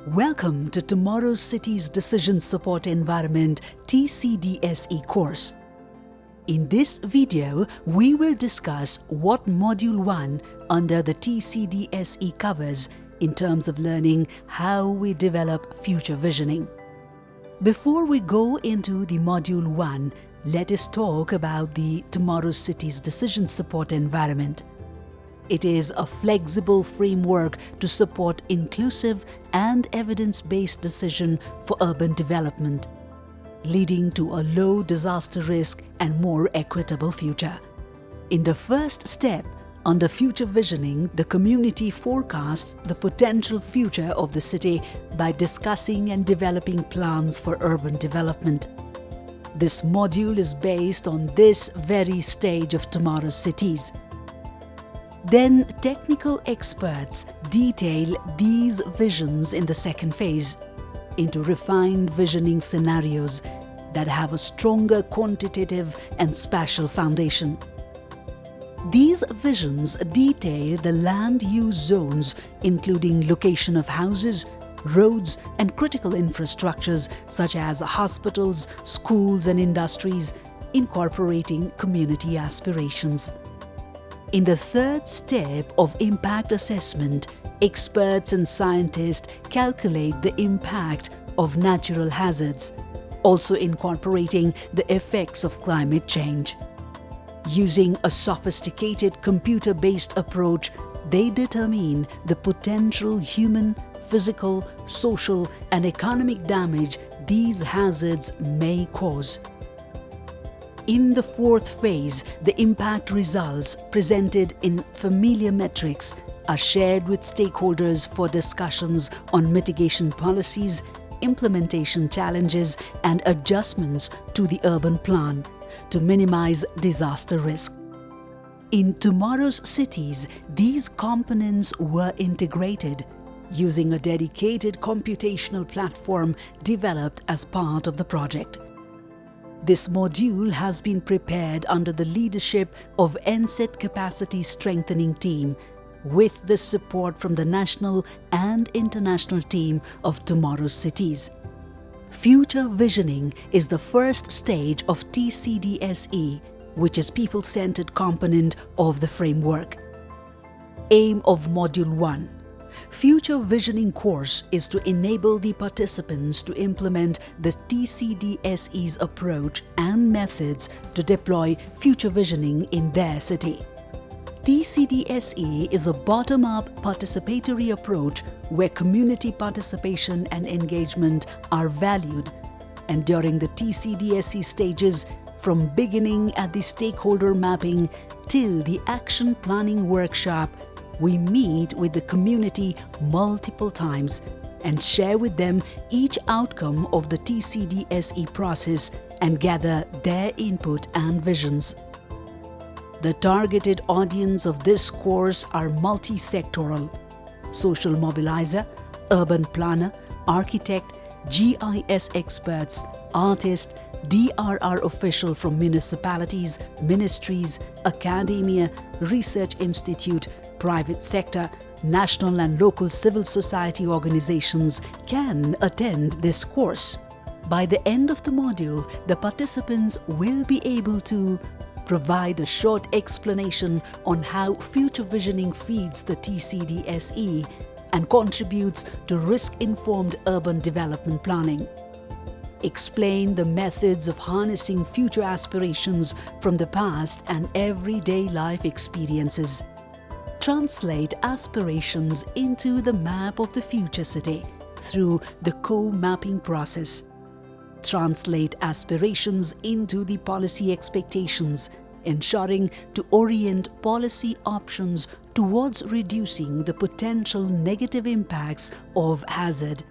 Welcome to Tomorrow's Cities Decision Support Environment TCDSE course. In this video, we will discuss what Module 1 under the TCDSE covers in terms of learning how we develop future visioning. Before we go into the Module 1, let us talk about the Tomorrow's Cities Decision Support Environment. It is a flexible framework to support inclusive and evidence-based decision for urban development, leading to a low disaster risk and more equitable future. In the first step, under future visioning, the community forecasts the potential future of the city by discussing and developing plans for urban development. This module is based on this very stage of tomorrow's cities. Then technical experts detail these visions in the second phase into refined visioning scenarios that have a stronger quantitative and spatial foundation. These visions detail the land use zones, including location of houses, roads and critical infrastructures such as hospitals, schools and industries, incorporating community aspirations. In the third step of impact assessment, experts and scientists calculate the impact of natural hazards, also incorporating the effects of climate change. Using a sophisticated computer-based approach, they determine the potential human, physical, social, and economic damage these hazards may cause. In the fourth phase, the impact results presented in familiar metrics are shared with stakeholders for discussions on mitigation policies, implementation challenges, and adjustments to the urban plan to minimize disaster risk. In tomorrow's cities, these components were integrated using a dedicated computational platform developed as part of the project. This module has been prepared under the leadership of NSET Capacity Strengthening Team with the support from the national and international team of Tomorrow's Cities. Future visioning is the first stage of TCDSE, which is people-centered component of the framework. Aim of Module 1. Future Visioning course is to enable the participants to implement the TCDSE's approach and methods to deploy future visioning in their city. TCDSE is a bottom-up participatory approach where community participation and engagement are valued, and during the TCDSE stages, from beginning at the stakeholder mapping till the action planning workshop, we meet with the community multiple times and share with them each outcome of the TCDSE process and gather their input and visions. The targeted audience of this course are multi-sectoral: social mobilizer, urban planner, architect, GIS experts, artist, DRR official from municipalities, ministries, academia, research institute, private sector, national and local civil society organizations can attend this course. By the end of the module, the participants will be able to provide a short explanation on how future visioning feeds the TCDSE and contributes to risk-informed urban development planning. Explain the methods of harnessing future aspirations from the past and everyday life experiences. Translate aspirations into the map of the future city through the co-mapping process. Translate aspirations into the policy expectations, ensuring to orient policy options towards reducing the potential negative impacts of hazard.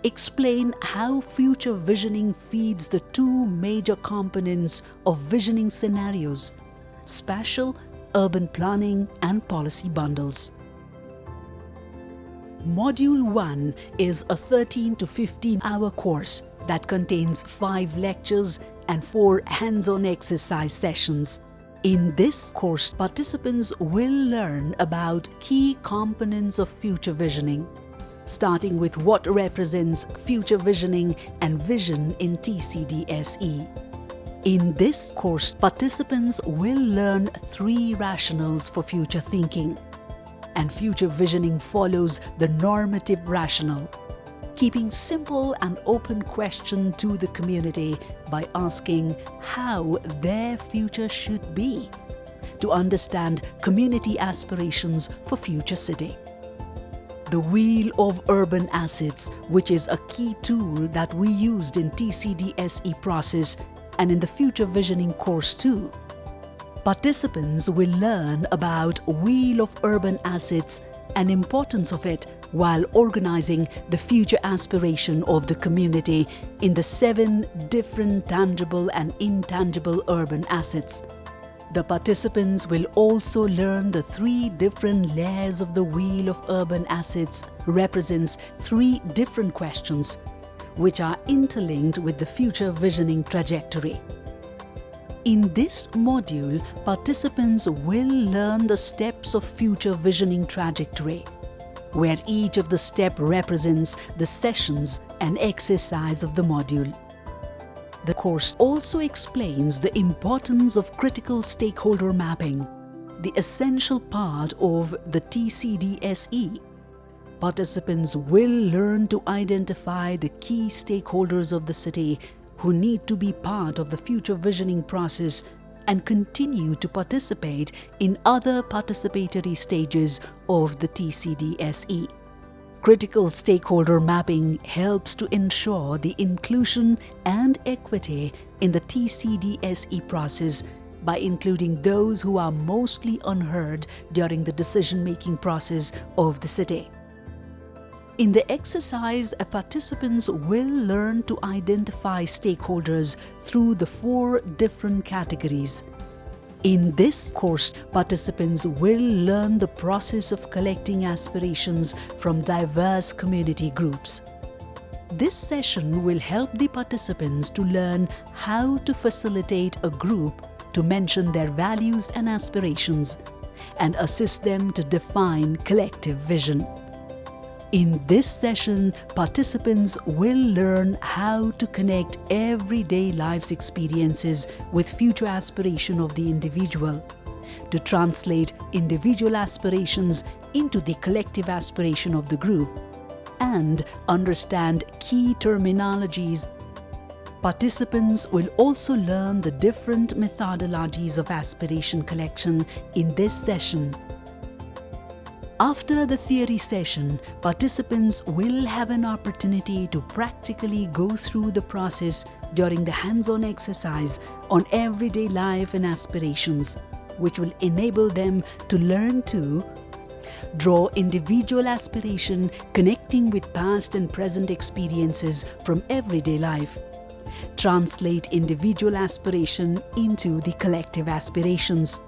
Explain how future visioning feeds the two major components of visioning scenarios: spatial, urban planning, and policy bundles. Module 1 is a 13 to 15-hour course that contains 5 lectures and 4 hands-on exercise sessions. In this course, participants will learn about key components of future visioning, starting with what represents future visioning and vision in TCDSE. In this course, participants will learn 3 rationales for future thinking, and future visioning follows the normative rationale, keeping simple and open question to the community by asking how their future should be, to understand community aspirations for future city. The Wheel of Urban Assets, which is a key tool that we used in TCDSE process and in the Future Visioning course too. Participants will learn about Wheel of Urban Assets and importance of it while organizing the future aspiration of the community in the 7 different tangible and intangible urban assets. The participants will also learn the 3 different layers of the Wheel of Urban Assets represents 3 different questions, which are interlinked with the future visioning trajectory. In this module, participants will learn the steps of future visioning trajectory, where each of the steps represents the sessions and exercise of the module. The course also explains the importance of critical stakeholder mapping, the essential part of the TCDSE. Participants will learn to identify the key stakeholders of the city who need to be part of the future visioning process and continue to participate in other participatory stages of the TCDSE. Critical stakeholder mapping helps to ensure the inclusion and equity in the TCDSE process by including those who are mostly unheard during the decision-making process of the city. In the exercise, participants will learn to identify stakeholders through the 4 different categories. In this course, participants will learn the process of collecting aspirations from diverse community groups. This session will help the participants to learn how to facilitate a group to mention their values and aspirations and assist them to define collective vision. In this session, participants will learn how to connect everyday life's experiences with future aspiration of the individual, to translate individual aspirations into the collective aspiration of the group, and understand key terminologies. Participants will also learn the different methodologies of aspiration collection in this session. After the theory session, participants will have an opportunity to practically go through the process during the hands-on exercise on everyday life and aspirations, which will enable them to learn to draw individual aspiration connecting with past and present experiences from everyday life, translate individual aspiration into the collective aspirations,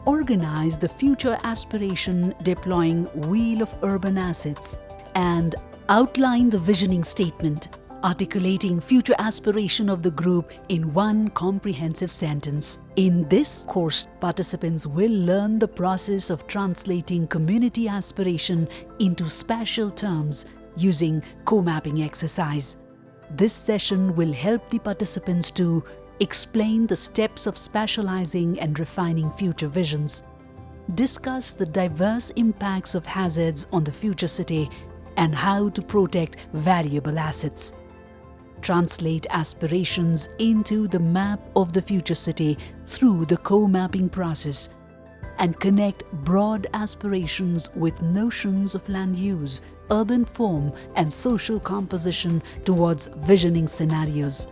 organize the future aspiration deploying Wheel of Urban Assets, and outline the visioning statement, articulating future aspiration of the group in one comprehensive sentence. In this course, participants will learn the process of translating community aspiration into spatial terms using co-mapping exercise. This session will help the participants to explain the steps of spatializing and refining future visions, discuss the diverse impacts of hazards on the future city and how to protect valuable assets, translate aspirations into the map of the future city through the co-mapping process, and connect broad aspirations with notions of land use, urban form and social composition towards visioning scenarios.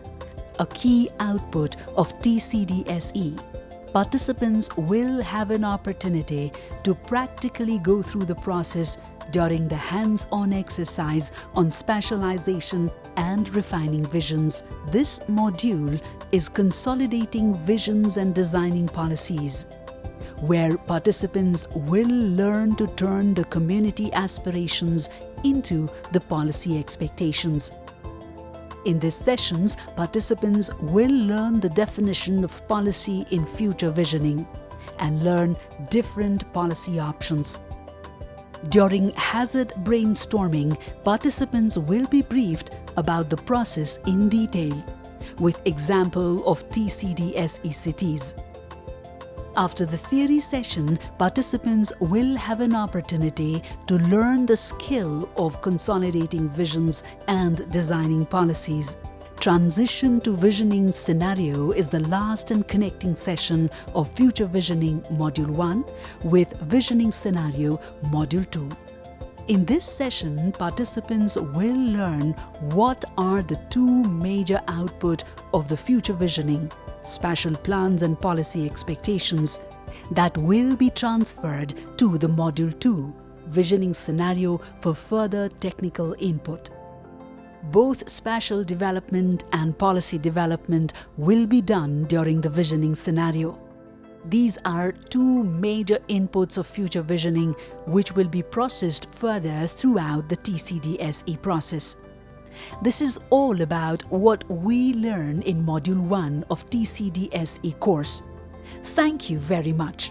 A key output of TCDSE. Participants will have an opportunity to practically go through the process during the hands-on exercise on spatialization and refining visions. This module is consolidating visions and designing policies, where participants will learn to turn the community aspirations into the policy expectations. In these sessions, participants will learn the definition of policy in future visioning and learn different policy options. During hazard brainstorming, participants will be briefed about the process in detail, with example of TCDSE cities. After the theory session, participants will have an opportunity to learn the skill of consolidating visions and designing policies. Transition to Visioning Scenario is the last and connecting session of Future Visioning Module 1 with Visioning Scenario Module 2. In this session, participants will learn what are the two major outputs of the future visioning, spatial plans and policy expectations, that will be transferred to the Module 2, Visioning Scenario, for further technical input. Both spatial development and policy development will be done during the visioning scenario. These are two major inputs of future visioning which will be processed further throughout the TCDSE process. This is all about what we learn in Module 1 of TCDSE course. Thank you very much.